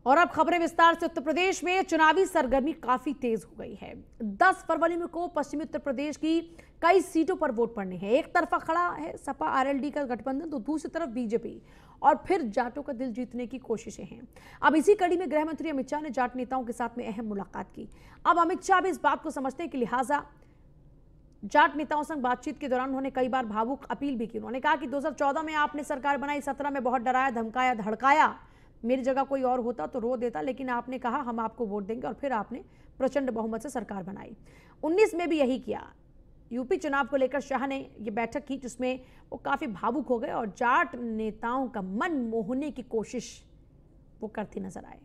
और अब खबरें विस्तार से। उत्तर प्रदेश में चुनावी सरगर्मी काफी तेज हो गई है। 10 फरवरी को पश्चिमी उत्तर प्रदेश की कई सीटों पर वोट पड़ने हैं। एक तरफा खड़ा है सपा आरएलडी का गठबंधन, तो दूसरी तरफ बीजेपी, और फिर जाटों का दिल जीतने की कोशिशें हैं। अब इसी कड़ी में गृह मंत्री अमित शाह ने जाट नेताओं के साथ में अहम मुलाकात की। अब अमित शाह भी इस बात को समझते हैं कि लिहाजा जाट नेताओं संग बातचीत के दौरान उन्होंने कई बार भावुक अपील भी की। उन्होंने कहा कि 2014 में आपने सरकार बनाई, 17 में बहुत डराया, धमकाया, धड़काया, मेरी जगह कोई और होता तो रो देता, लेकिन आपने कहा हम आपको वोट देंगे, और फिर आपने प्रचंड बहुमत से सरकार बनाई। 19 में भी यही किया। यूपी चुनाव को लेकर शाह ने यह बैठक की जिसमें वो काफी भावुक हो गए और जाट नेताओं का मन मोहने की कोशिश वो करती नजर आए।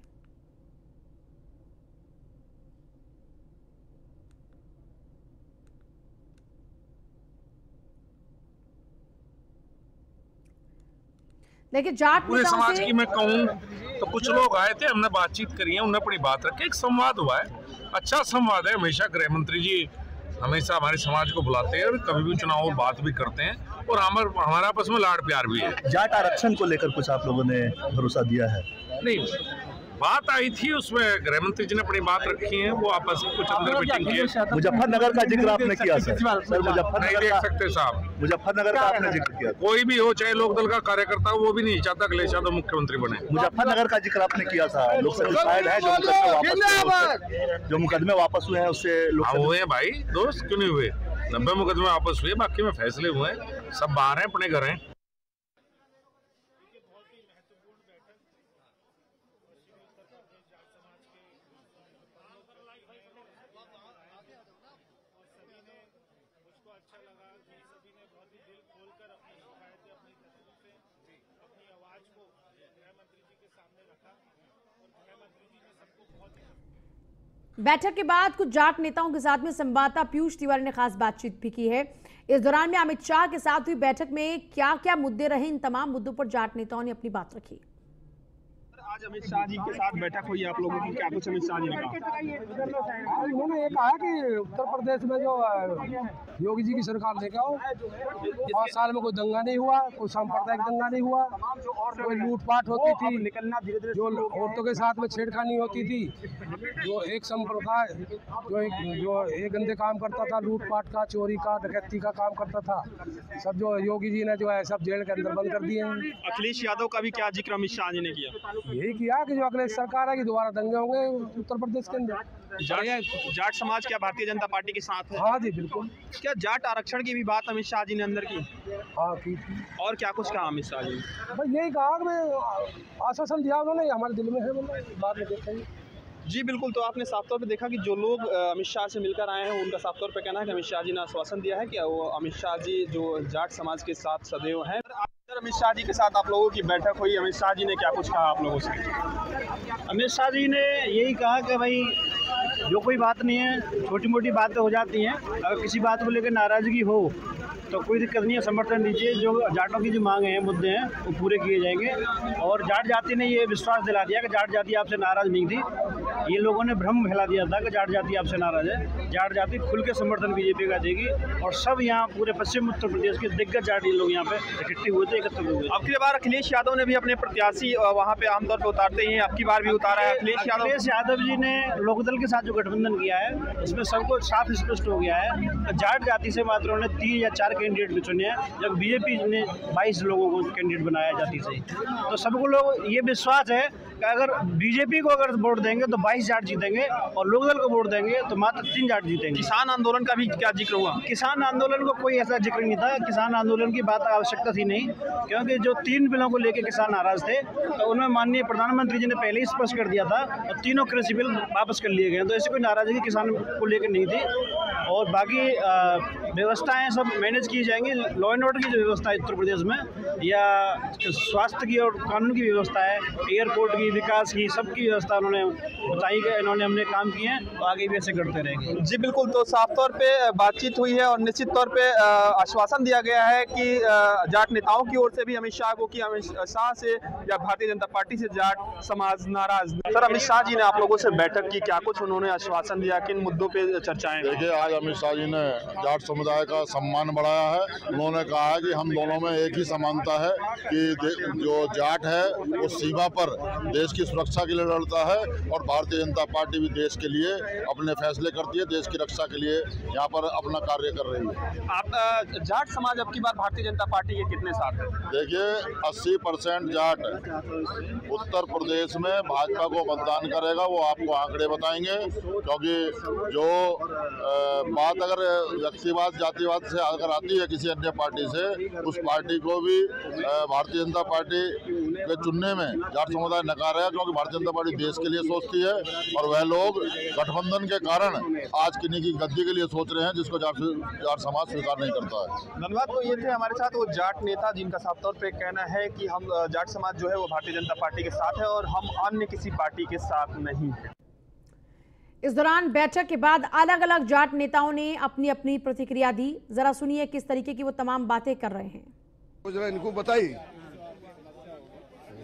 देखिए जाट पूरे समाज की मैं कहूँ तो कुछ लोग आए थे, हमने बातचीत करी है, उन्होंने अपनी बात रखी, एक संवाद हुआ है, अच्छा संवाद है। हमेशा गृह मंत्री जी हमेशा हमारे समाज को बुलाते हैं और कभी भी चुनाव में बात भी करते हैं, और हमारा आपस में लाड़ प्यार भी है। जाट आरक्षण को लेकर कुछ आप लोगों ने भरोसा दिया है? नहीं, बात आई थी, उसमें गृह मंत्री जी ने अपनी बात रखी है, वो आपस में कुछ अंदर मीटिंग की। मुजफ्फरनगर का जिक्र आपने किया सर मुजफ्फरनगर नहीं देख सकते साहब, मुजफ्फरनगर का आपने जिक्र किया। कोई भी हो, चाहे लोकदल का कार्यकर्ता हो, वो भी नहीं चाहता अखिलेश यादव मुख्यमंत्री बने। मुजफ्फरनगर का जिक्र आपने किया था, लोग सेटिस्फाइड है जो मुकदमे वापस हुए हैं उससे? हुए हैं भाई दोस्त, क्यों नहीं हुए? 90 मुकदमे वापस हुए, बाकी में फैसले हुए, सब बाहर हैं, अपने घर हैं। बैठक के बाद कुछ जाट नेताओं के साथ में संवाददाता पीयूष तिवारी ने खास बातचीत भी की है। इस दौरान में अमित शाह के साथ हुई बैठक में क्या क्या मुद्दे रहे, इन तमाम मुद्दों पर जाट नेताओं ने अपनी बात रखी। आज अमित शाह जी के साथ बैठक हुई आप लोगों की, क्या कुछ अमित शाह जी ने कहा? उन्होंने ये कहा कि उत्तर प्रदेश में जो योगी जी की सरकार लेके आओ, 5 साल में कोई दंगा नहीं हुआ, कोई सांप्रदायिक दंगा नहीं हुआ, कोई लूटपाट होती थी, जो औरतों के साथ में छेड़खानी होती थी, जो एक संप्रदाय जो एक गंदे काम करता था, लूटपाट का, चोरी का, डकैती का काम करता था, सब जो योगी जी ने जो है सब जेल के अंदर बंद कर दिए हैं। अखिलेश यादव का भी क्या जिक्र अमित शाह जी ने किया? यही किया कि जो अखिलेश सरकार है कि दोबारा दंगे होंगे उत्तर प्रदेश के अंदर। जाट समाज क्या भारतीय जनता पार्टी के साथ है? हाँ जी बिल्कुल। क्या जाट आरक्षण की भी बात अमित शाह जी ने अंदर की? हाँ की थी। और क्या कुछ कहा अमित शाह जी ने? भाई यही कहा कि मैं आश्वासन दिया उन्होंने, हमारे दिल में है, बोला बाद में देखेंगे। जी बिल्कुल। तो आपने साफ तौर पे देखा कि जो लोग अमित शाह से मिलकर आए हैं उनका साफ तौर पे कहना है कि अमित शाह जी ने आश्वासन दिया है कि वो अमित शाह जी जो जाट समाज के साथ सदैव हैं। अमित शाह जी के साथ आप लोगों की बैठक हुई, अमित शाह जी ने क्या कुछ कहा आप लोगों से? अमित शाह जी ने यही कहा कि भाई जो कोई बात नहीं है, छोटी मोटी बातें हो जाती हैं, अगर किसी बात को लेकर नाराज़गी हो तो कोई दिक्कत नहीं है, समर्थन दीजिए, जो जाटों की जो मांग हैं, मुद्दे हैं, वो पूरे किए जाएंगे। और जाट जाति ने ये विश्वास दिला दिया कि जाट जाति आपसे नाराज़ नहीं थी। ये लोगों ने भ्रम फैला दिया था कि जाट जाति आपसे नाराज़ है। जाट जाति खुल के समर्थन बीजेपी का देगी, और सब यहाँ पूरे पश्चिम उत्तर प्रदेश के दिग्गज जाटी लोग यहाँ पे इकट्ठे हुए थे, एकत्र हुए। अब की बार अखिलेश यादव ने भी अपने प्रत्याशी वहाँ पे आमतौर पर उतारते ही, अब की बार भी उतारा है अखिलेश यादव जी ने लोकदल के साथ जो गठबंधन किया है, इसमें सबको साफ स्पष्ट हो गया है। जाट जाति से मात्र उन्होंने 3 या 4 कैंडिडेट भी चुने हैं, जब बीजेपी ने 22 लोगों को कैंडिडेट बनाया जाति से। तो सबको लोग ये विश्वास है कि अगर बीजेपी को अगर वोट देंगे तो 22 जाट जीतेंगे, और लोकदल को वोट देंगे तो मात्र 3 जाट जीतेंगे। किसान आंदोलन का भी क्या जिक्र हुआ? किसान आंदोलन को कोई ऐसा जिक्र नहीं था, किसान आंदोलन की बात आवश्यकता थी नहीं, क्योंकि जो 3 बिलों को लेकर किसान नाराज थे, तो उनमें माननीय प्रधानमंत्री जी ने पहले ही स्पष्ट कर दिया था, और तीनों कृषि बिल वापस कर लिए गए, तो ऐसी कोई नाराजगी किसान को लेकर नहीं थी। और बाकी व्यवस्थाएं सब मैनेज की जाएंगी। लॉ एंड ऑर्डर की जो व्यवस्था है उत्तर प्रदेश में, या स्वास्थ्य की और कानून की व्यवस्था है, एयरपोर्ट की, विकास की, सबकी व्यवस्था उन्होंने बताई कि इन्होंने हमने काम किए हैं, तो आगे भी ऐसे करते रहेंगे। जी बिल्कुल। तो साफ तौर पे बातचीत हुई है, और निश्चित तौर पे आश्वासन दिया गया है कि जाट नेताओं की ओर से भी अमित शाह को कि अमित शाह से या भारतीय जनता पार्टी से जाट समाज नाराज। सर, अमित शाह जी ने आप लोगों से बैठक की, क्या कुछ उन्होंने आश्वासन दिया, किन मुद्दों पे चर्चाएं? देखिए, आज अमित शाह जी ने जाट समुदाय का सम्मान बढ़ाया है। उन्होंने कहा है कि हम दोनों में एक ही समान जानता है कि जो जाट है वो सीमा पर देश की सुरक्षा के लिए लड़ता है और भारतीय जनता पार्टी भी देश के लिए अपने फैसले करती है, देश की रक्षा के लिए यहाँ पर अपना कार्य कर रही है। आप जाट समाज अब की बार भारतीय जनता पार्टी के कितने साथ है? देखिए 80% जाट उत्तर प्रदेश में भाजपा को मतदान करेगा, वो आपको आंकड़े बताएंगे, क्योंकि जो बात अगर व्यक्तिवाद जातिवाद से अगर आती है किसी अन्य पार्टी से, उस पार्टी को भी भारतीय जनता पार्टी के चुनने में जाट समुदाय नकार है, क्योंकि भारतीय जनता पार्टी देश के लिए सोचती है और वह लोग गठबंधन के कारण आज किन्हीं की गद्दी के लिए सोच रहे हैं, जिसको जाट समाज स्वीकार नहीं करता है। धन्यवाद। तो ये थे हमारे साथ वो जाट नेता जिनका साफ तौर पे कहना है कि हम जाट समाज जो है वो भारतीय जनता पार्टी के साथ है और हम अन्य किसी पार्टी के साथ नहीं है। इस दौरान बैठक के बाद अलग अलग जाट नेताओं ने अपनी अपनी प्रतिक्रिया दी। जरा सुनिए किस तरीके की वो तमाम बातें कर रहे हैं। जरा इनको बताई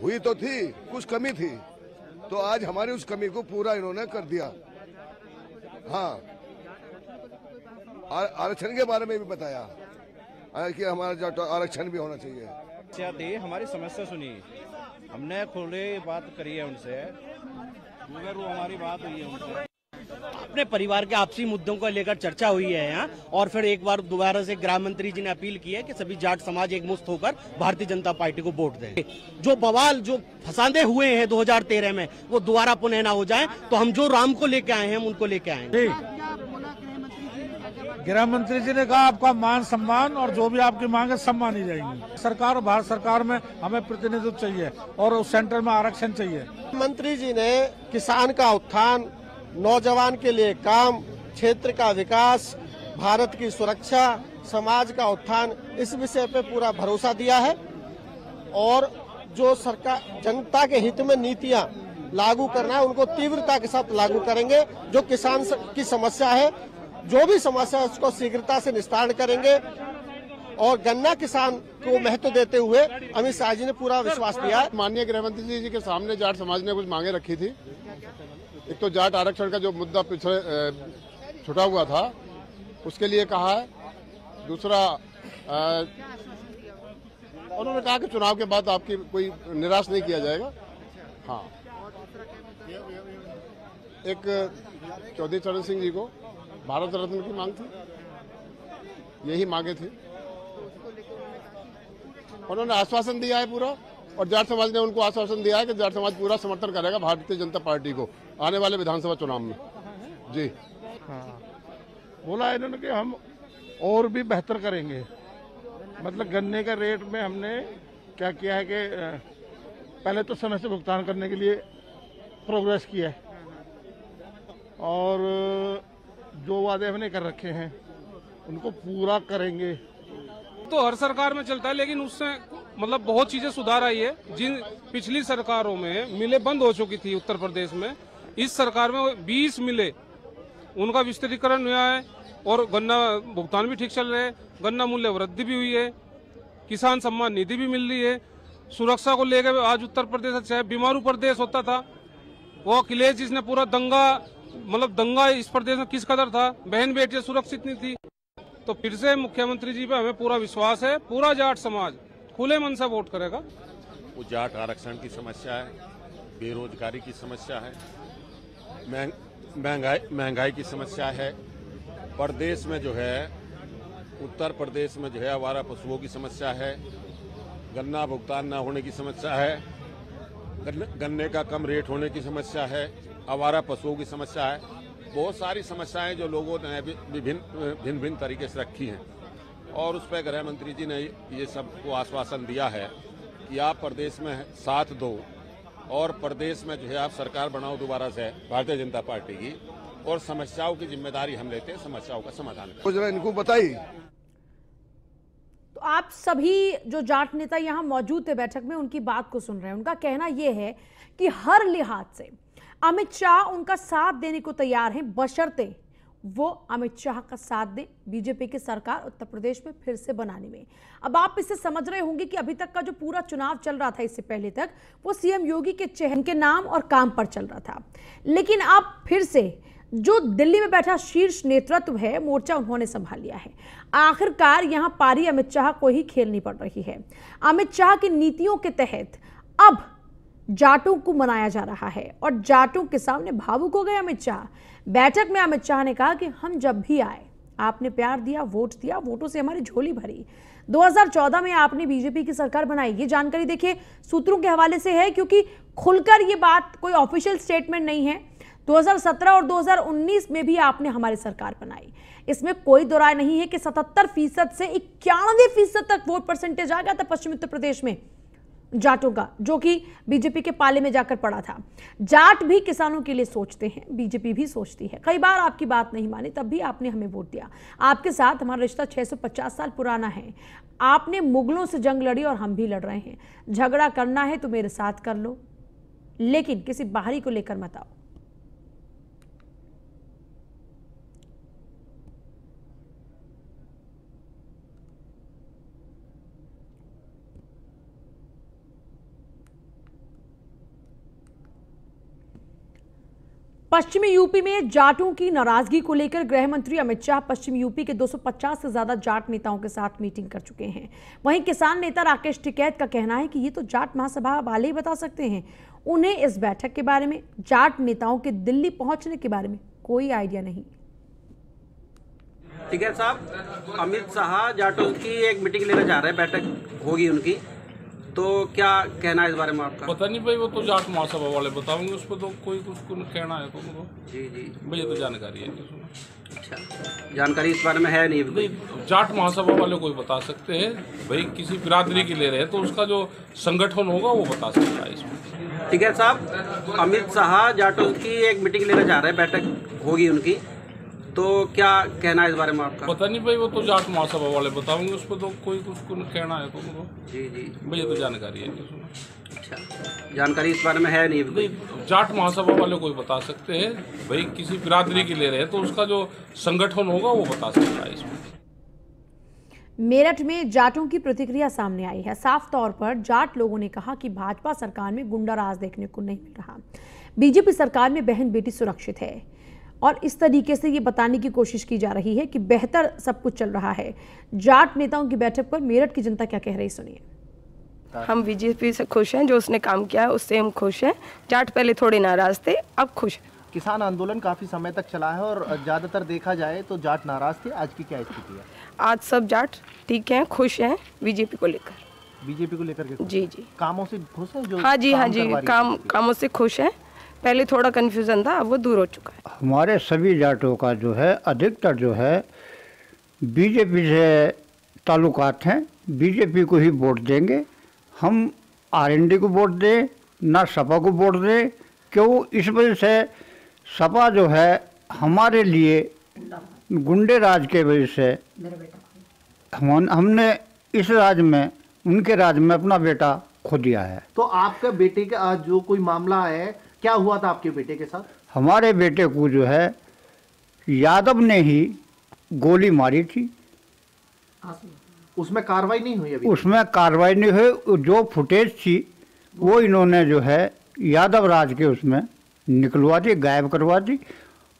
हुई तो थी, कुछ कमी थी, तो आज हमारी उस कमी को पूरा इन्होंने कर दिया। हाँ, आरक्षण के बारे में भी बताया कि हमारा आरक्षण भी होना चाहिए। हमारी समस्या सुनी, हमने खुले बात करी है उनसे, मगर वो हमारी बात हुई है उनसे, अपने परिवार के आपसी मुद्दों को लेकर चर्चा हुई है यहाँ। और फिर एक बार दोबारा से गृह मंत्री जी ने अपील की है कि सभी जाट समाज एकमुश्त होकर भारतीय जनता पार्टी को वोट दें। जो बवाल जो फसादे हुए हैं 2013 में वो दोबारा पुनः ना हो जाए, तो हम जो राम को लेके आए हैं हम उनको लेके आएंगे। गृह मंत्री जी ने कहा आपका मान सम्मान और जो भी आपकी मांग है सब मानी जाएंगी। सरकार, भारत सरकार में हमें प्रतिनिधित्व चाहिए और उस सेंटर में आरक्षण चाहिए। मंत्री जी ने किसान का उत्थान, नौजवान के लिए काम, क्षेत्र का विकास, भारत की सुरक्षा, समाज का उत्थान, इस विषय पे पूरा भरोसा दिया है। और जो सरकार जनता के हित में नीतियां लागू करना है उनको तीव्रता के साथ लागू करेंगे। जो किसान की समस्या है, जो भी समस्या है उसको शीघ्रता से निस्तारण करेंगे। और गन्ना किसान को महत्व देते हुए अमित शाह जी ने पूरा विश्वास दिया है। माननीय गृह मंत्री जी के सामने जाट समाज ने कुछ मांगे रखी थी। एक तो जाट आरक्षण का जो मुद्दा पिछले छुटा हुआ था उसके लिए कहा है। दूसरा उन्होंने कहा कि चुनाव के बाद आपकी कोई निराश नहीं किया जाएगा। हाँ, एक चौधरी चरण सिंह जी को भारत रत्न की मांग थी, यही मांगे थी। उन्होंने आश्वासन दिया है पूरा, और जाट समाज ने उनको आश्वासन दिया है कि जाट समाज पूरा समर्थन करेगा भारतीय जनता पार्टी को आने वाले विधानसभा चुनाव में। जी हाँ, बोला इन्होंने कि हम और भी बेहतर करेंगे। मतलब गन्ने का रेट में हमने क्या किया है कि पहले तो समय से भुगतान करने के लिए प्रोग्रेस किया है, और जो वादे हमने कर रखे हैं उनको पूरा करेंगे। तो हर सरकार में चलता है, लेकिन उससे मतलब बहुत चीजें सुधार आई है। जिन पिछली सरकारों में मिलें बंद हो चुकी थी उत्तर प्रदेश में, इस सरकार में 20 मिलें उनका विस्तारीकरण हुआ है और गन्ना भुगतान भी ठीक चल रहे हैं। गन्ना मूल्य वृद्धि भी हुई है, किसान सम्मान निधि भी मिल रही है। सुरक्षा को लेकर आज उत्तर प्रदेश चाहे बीमारू प्रदेश होता था, वो अखिलेश जिसने पूरा दंगा इस प्रदेश में किस कदर था, बहन बेटियां सुरक्षित नहीं थी। तो फिर से मुख्यमंत्री जी पे हमें पूरा विश्वास है। पूरा जाट समाज खुले मन से वोट करेगा। वो जाट आरक्षण की समस्या है, बेरोजगारी की समस्या है, महंगाई की समस्या है। प्रदेश में जो है, उत्तर प्रदेश में जो है आवारा पशुओं की समस्या है, गन्ना भुगतान न होने की समस्या है, गन्ने का कम रेट होने की समस्या है, आवारा पशुओं की समस्या है। बहुत सारी समस्याएं जो लोगों ने भिन्न तरीके से रखी हैं, और उस पर गृह मंत्री जी ने ये सबको आश्वासन दिया है कि आप प्रदेश में साथ दो और प्रदेश में जो है आप सरकार बनाओ दोबारा से भारतीय जनता पार्टी की, और समस्याओं की जिम्मेदारी हम लेते हैं, समस्याओं का समाधान करें। जरा इनको बताइए। तो आप सभी जो जाट नेता यहाँ मौजूद थे बैठक में, उनकी बात को सुन रहे हैं। उनका कहना यह है कि हर लिहाज से अमित शाह उनका साथ देने को तैयार हैं, बशर्ते वो अमित शाह का साथ दें बीजेपी की सरकार उत्तर प्रदेश में फिर से बनाने में। अब आप इसे समझ रहे होंगे कि अभी तक का जो पूरा चुनाव चल रहा था, इससे पहले तक वो सीएम योगी के चेहरे के नाम और काम पर चल रहा था, लेकिन अब फिर से जो दिल्ली में बैठा शीर्ष नेतृत्व है, मोर्चा उन्होंने संभाल लिया है। आखिरकार यहां पारी अमित शाह को ही खेलनी पड़ रही है। अमित शाह की नीतियों के तहत अब जाटों को मनाया जा रहा है और जाटों के सामने भावुक हो गए अमित शाह। बैठक में अमित शाह ने कहा कि हम जब भी आए, आपने प्यार दिया, वोट दिया, वोटों से हमारी झोली भरी। 2014 में आपने बीजेपी की सरकार बनाई। ये जानकारी देखिए सूत्रों के हवाले से है, क्योंकि खुलकर ये बात कोई ऑफिशियल स्टेटमेंट नहीं है। 2017 और 2019 में भी आपने हमारी सरकार बनाई। इसमें कोई दो राय नहीं है कि 77% से 91% तक वोट परसेंटेज आ गया था पश्चिमी उत्तर प्रदेश में जाटों का, जो कि बीजेपी के पाले में जाकर पड़ा था। जाट भी किसानों के लिए सोचते हैं, बीजेपी भी सोचती है। कई बार आपकी बात नहीं मानी, तब भी आपने हमें वोट दिया। आपके साथ हमारा रिश्ता 650 साल पुराना है। आपने मुगलों से जंग लड़ी और हम भी लड़ रहे हैं। झगड़ा करना है तो मेरे साथ कर लो, लेकिन किसी बाहरी को लेकर मत आओ। पश्चिमी यूपी में जाटों की नाराजगी को लेकर गृह मंत्री अमित शाह पश्चिमी यूपी के 250 से ज्यादा जाट नेताओं के साथ मीटिंग कर चुके हैं। वहीं किसान नेता राकेश टिकैत का कहना है कि ये तो जाट महासभा वाले ही बता सकते हैं। उन्हें इस बैठक के बारे में, जाट नेताओं के दिल्ली पहुंचने के बारे में कोई आइडिया नहीं। टिकैत साहब, अमित शाह जाटों की एक मीटिंग लेने जा रहे हैं, बैठक होगी उनकी, तो क्या कहना है इस बारे में आपका? पता नहीं भाई, वो तो जाट महासभा वाले बताओगे, उस पर तो कोई कुछ कहना है तुमको? जी भैया तो जानकारी है। अच्छा, जानकारी इस बारे में है नहीं? जाट महासभा वाले कोई बता सकते हैं भाई, किसी बिरादरी के ले रहे हैं तो उसका जो संगठन होगा वो बता सकता है इसमें। ठीक है साहब, अमित शाह जाटों की एक मीटिंग लेने जा रहे हैं, बैठक होगी उनकी, तो क्या कहना है इस बारे में आपका? पता नहीं भाई, वो तो जाट महासभा वाले बताओगे, उस पर तो कोई कुछ कहना है तुमको? जी भैया तो जानकारी है। अच्छा, जानकारी इस बारे में है नहीं? जाट महासभा वाले कोई बता सकते हैं भाई, किसी बिरादरी के ले रहे हैं तो उसका जो संगठन होगा वो बता सकता है इसमें। मेरठ में जाटों की प्रतिक्रिया सामने आई है। साफ तौर पर जाट लोगों ने कहा कि भाजपा सरकार में गुंडा राज देखने को नहीं मिल रहा। बीजेपी सरकार में बहन बेटी सुरक्षित है और इस तरीके से ये बताने की कोशिश की जा रही है कि बेहतर सब कुछ चल रहा है। जाट नेताओं की बैठक पर मेरठ की जनता क्या कह रही, सुनिए। हम बीजेपी से खुश हैं, जो उसने काम किया है उससे हम खुश हैं। जाट पहले थोड़े नाराज थे, अब खुश हैं। किसान आंदोलन काफी समय तक चला है और ज्यादातर देखा जाए तो जाट नाराज थे। आज की क्या स्थिति है? आज सब जाट ठीक हैं, खुश हैं बीजेपी को लेकर। बीजेपी को लेकर के? जी जी। कामों से खुश हैं? जो हाँ जी, हाँ जी, कामों से खुश हैं। पहले थोड़ा कंफ्यूजन था, अब वो दूर हो चुका है। हमारे सभी जाटों का जो है अधिकतर जो है बीजेपी से ताल्लुकात हैं। बीजेपी को ही वोट देंगे हम। आरएनडी को वोट दें ना सपा को वोट दें। क्यों? इस वजह से सपा जो है हमारे लिए गुंडे राज के वजह से हमने इस राज में, उनके राज में अपना बेटा खो दिया है। तो आपके बेटे का आज जो कोई मामला है, क्या हुआ था आपके बेटे के साथ? हमारे बेटे को जो है यादव ने ही गोली मारी थी। उसमें कार्रवाई नहीं हुई अभी? उसमें कार्रवाई नहीं हुई। जो फुटेज थी वो इन्होंने जो है यादव राज के उसमें निकलवा दी, गायब करवा दी।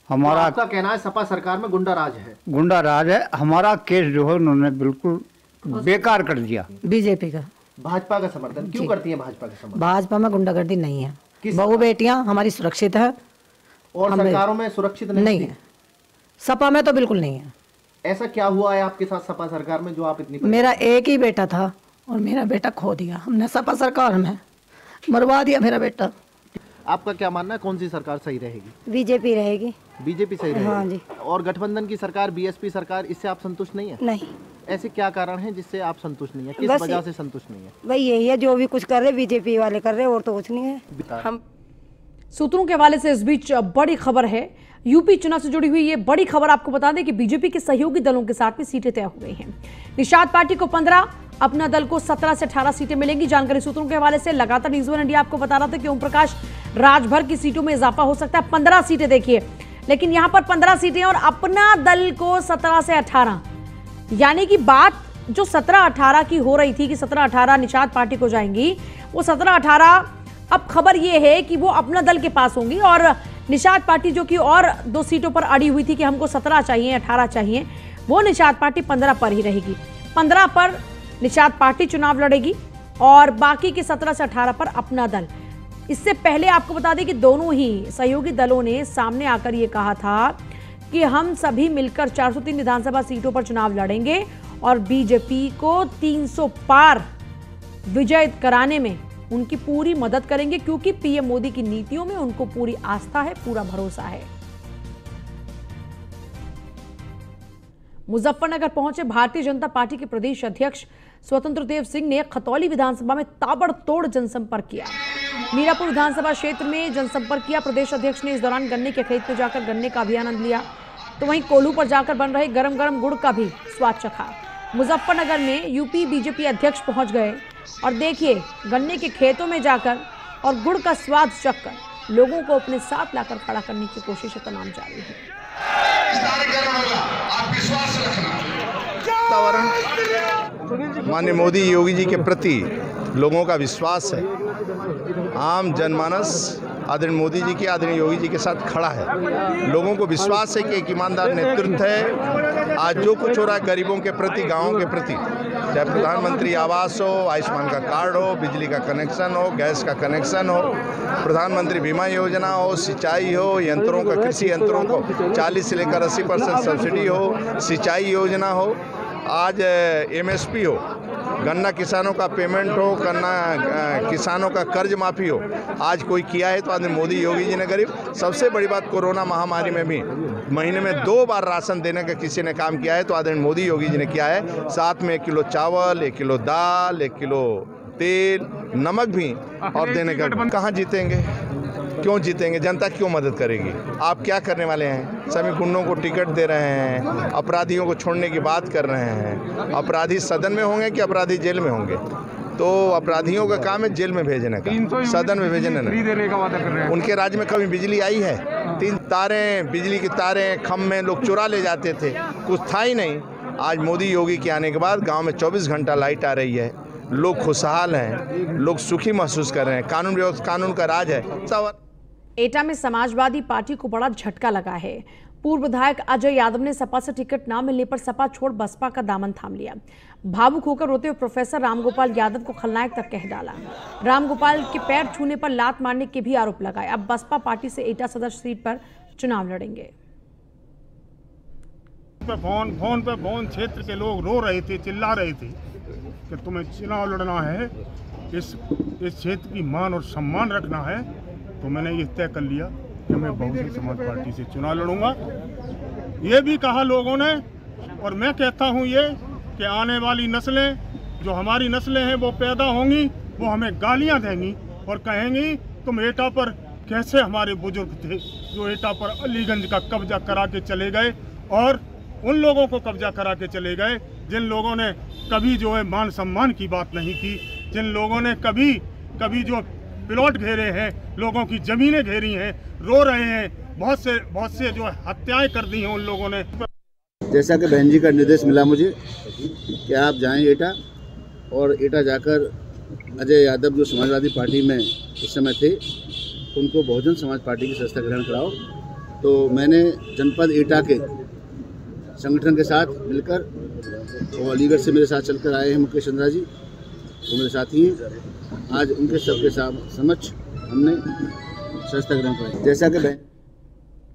हमारा आपका कहना है सपा सरकार में गुंडा राज है? गुंडा राज है। हमारा केस जो है उन्होंने बिल्कुल बेकार कर दिया। बीजेपी का, भाजपा का समर्थन क्यों करती है? भाजपा का समर्थन? भाजपा में गुंडागर्दी नहीं है। बहू बेटियां हमारी सुरक्षित है और सरकारों में सुरक्षित नहीं है। सपा में तो बिल्कुल नहीं है। ऐसा क्या हुआ है आपके साथ सपा सरकार में जो आप इतनी? मेरा एक ही बेटा था और मेरा बेटा खो दिया हमने। सपा सरकार में मरवा दिया मेरा बेटा। आपका क्या मानना है, कौन सी सरकार सही रहेगी? बीजेपी रहेगी। बीजेपी सही रहेगी? हाँ जी। और गठबंधन की सरकार, बीएसपी सरकार, इससे आप संतुष्ट नहीं है? नहीं। ऐसे क्या कारण है जिससे आप संतुष्ट नहीं है? किस वजह से संतुष्ट नहीं है? भाई यही है, जो भी कुछ कर रहे बीजेपी वाले कर रहे, और तो कुछ नहीं है। हम सूत्रों के हवाले से इस बीच बड़ी खबर है, यूपी चुनाव से जुड़ी हुई ये बड़ी खबर आपको बता दें कि बीजेपी के सहयोगी दलों के साथ में सीटें तय हो गई हैं। निषाद पार्टी को 15, अपना दल को 17 से 18 सीटें मिलेंगी। जानकारी सूत्रों के हवाले से लगातार न्यूज़ वन इंडिया आपको बता रहा था कि ओम प्रकाश राजभर की सीटों में इजाफा हो सकता है। 15 सीटें देखिए, लेकिन यहां पर 15 सीटें और अपना दल को 17 से 18, यानी कि बात जो 17-18 की हो रही थी कि 17-18 निषाद पार्टी को जाएंगी, वो 17-18 अब खबर ये है कि वो अपना दल के पास होंगी और निषाद पार्टी जो कि और 2 सीटों पर अड़ी हुई थी कि हमको 17 चाहिए 18 चाहिए, वो निषाद पार्टी 15 पर ही रहेगी। 15 पर निषाद पार्टी चुनाव लड़ेगी और बाकी के 17 से 18 पर अपना दल। इससे पहले आपको बता दें कि दोनों ही सहयोगी दलों ने सामने आकर ये कहा था कि हम सभी मिलकर 403 विधानसभा सीटों पर चुनाव लड़ेंगे और बीजेपी को 300 पार विजय कराने में उनकी पूरी मदद करेंगे, क्योंकि पीएम मोदी की नीतियों में उनको पूरी आस्था है, पूरा भरोसा है। मुजफ्फरनगर पहुंचे भारतीय जनता पार्टी के प्रदेश अध्यक्ष स्वतंत्र देव सिंह ने खतौली विधानसभा में ताबड़तोड़ जनसंपर्क किया। मीरापुर विधानसभा क्षेत्र में जनसंपर्क किया प्रदेश अध्यक्ष ने। इस दौरान गन्ने के खेत में जाकर गन्ने का भी आनंद लिया, तो वहीं कोल्हू पर जाकर बन रहे गरम गरम गुड़ का भी स्वाद चखा। मुजफ्फरनगर में यूपी बीजेपी अध्यक्ष पहुंच गए और देखिए गन्ने के खेतों में जाकर और गुड़ का स्वाद चखकर लोगों को अपने साथ लाकर खड़ा करने की कोशिश तमाम जारी है। माननीय मोदी योगी जी के प्रति लोगों का विश्वास है। आम जनमानस आदरणीय मोदी जी के, आदरणीय योगी जी के साथ खड़ा है। लोगों को विश्वास है कि एक ईमानदार नेतृत्व है। आज जो कुछ हो रहा है गरीबों के प्रति, गाँवों के प्रति, चाहे प्रधानमंत्री आवास हो, आयुष्मान का कार्ड हो, बिजली का कनेक्शन हो, गैस का कनेक्शन हो, प्रधानमंत्री बीमा योजना हो, सिंचाई हो, यंत्रों का, कृषि यंत्रों को 40 से लेकर 80% सब्सिडी हो, सिंचाई योजना हो, आज MSP हो, गन्ना किसानों का पेमेंट हो, गन्ना किसानों का कर्ज माफ़ी हो, आज कोई किया है तो आज मोदी योगी जी ने गरीब। सबसे बड़ी बात, कोरोना महामारी में भी महीने में 2 बार राशन देने का किसी ने काम किया है तो आदरणीय मोदी योगी जी ने किया है। साथ में 1 किलो चावल, 1 किलो दाल, 1 किलो तेल, नमक भी और देने का। कहाँ जीतेंगे, क्यों जीतेंगे, जनता क्यों मदद करेगी? आप क्या करने वाले हैं? सभी गुंडों को टिकट दे रहे हैं, अपराधियों को छोड़ने की बात कर रहे हैं। अपराधी सदन में होंगे कि अपराधी जेल में होंगे? तो अपराधियों का काम है जेल में भेजने का, सदन में भेजने नहीं। उनके राज्य में कभी बिजली आई है? 3 तारें, बिजली की तारें, खम्भे लोग चुरा ले जाते थे, कुछ था ही नहीं। आज मोदी योगी के आने के बाद गाँव में 24 घंटा लाइट आ रही है, लोग खुशहाल हैं, लोग सुखी महसूस कर रहे हैं, कानून व्यवस्था, कानून का राज है। एटा में समाजवादी पार्टी को बड़ा झटका लगा है। पूर्व विधायक अजय यादव ने सपा से टिकट न मिलने पर सपा छोड़ बसपा का दामन थाम लिया। भावुक होकर रोते हुए प्रोफेसर रामगोपाल यादव को खलनायक तक कह डाला। रामगोपाल के पैर छूने पर लात मारने के भी आरोप लगाए। अब बसपा पार्टी से एटा सदर सीट पर चुनाव लड़ेंगे। फोन क्षेत्र के लोग रो रहे थे, चिल्ला रहे थे कि तुम्हें चुनाव लड़ना है, इस क्षेत्र की मान और सम्मान रखना है। तो मैंने ये तय कर लिया कि मैं बहुजन समाज पार्टी से चुनाव लड़ूंगा। ये भी कहा लोगों ने, और मैं कहता हूँ ये कि आने वाली नस्लें, जो हमारी नस्लें हैं वो पैदा होंगी, वो हमें गालियाँ देंगी और कहेंगी तुम एटा पर कैसे हमारे बुजुर्ग थे जो एटा पर अलीगंज का कब्जा करा के चले गए, और उन लोगों को कब्जा करा के चले गए जिन लोगों ने कभी जो है मान सम्मान की बात नहीं की, जिन लोगों ने कभी जो प्लॉट घेरे हैं, लोगों की ज़मीनें घेरी हैं, रो रहे हैं, बहुत से जो हत्याएं कर दी हैं उन लोगों ने। जैसा कि बहन जी का निर्देश मिला मुझे कि आप जाएं एटा, और एटा जाकर अजय यादव जो समाजवादी पार्टी में उस समय थे उनको बहुजन समाज पार्टी की सदस्यता ग्रहण कराओ। तो मैंने जनपद एटा के संगठन के साथ मिलकर, वो अलीगढ़ से मेरे साथ चलकर आए हैं मुकेश चंद्रा जी, वो मेरे साथी हैं, आज उनके सबके समक्ष हमने सदस्यता ग्रहण कराई। जैसा कि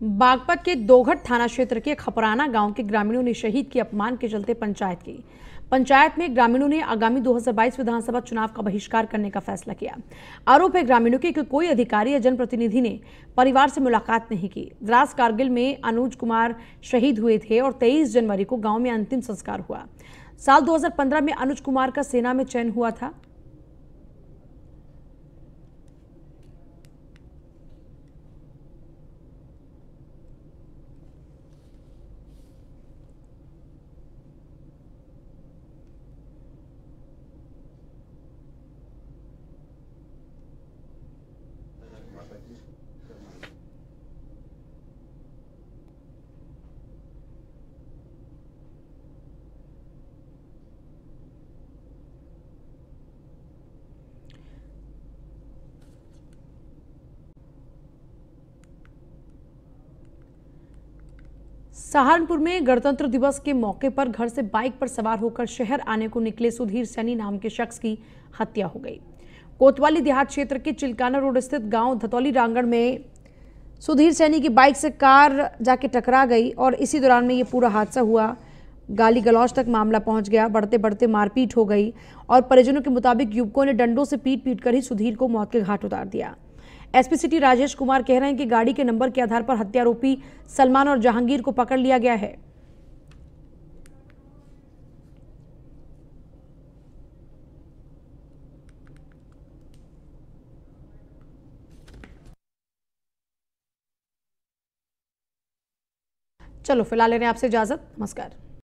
बागपत के दोघट थाना क्षेत्र के खपराना गांव के ग्रामीणों ने शहीद के अपमान के चलते पंचायत की। पंचायत में ग्रामीणों ने आगामी 2022 विधानसभा चुनाव का बहिष्कार करने का फैसला किया। आरोप है ग्रामीणों के कि कोई अधिकारी या जनप्रतिनिधि ने परिवार से मुलाकात नहीं की। द्रास कारगिल में अनुज कुमार शहीद हुए थे और 23 जनवरी को गांव में अंतिम संस्कार हुआ। साल 2015 में अनुज कुमार का सेना में चयन हुआ था। सहारनपुर में गणतंत्र दिवस के मौके पर घर से बाइक पर सवार होकर शहर आने को निकले सुधीर सैनी नाम के शख्स की हत्या हो गई। कोतवाली देहात क्षेत्र के चिलकाना रोड स्थित गांव धतौली रांगड़ में सुधीर सैनी की बाइक से कार जाके टकरा गई और इसी दौरान में ये पूरा हादसा हुआ। गाली गलौज तक मामला पहुंच गया। बढ़ते बढ़ते मारपीट हो गई और परिजनों के मुताबिक युवकों ने डंडों से पीट कर ही सुधीर को मौत के घाट उतार दिया। एसपी सिटी राजेश कुमार कह रहे हैं कि गाड़ी के नंबर के आधार पर हत्यारोपी सलमान और जहांगीर को पकड़ लिया गया है। चलो फिलहाल लेने आपसे इजाजत। नमस्कार।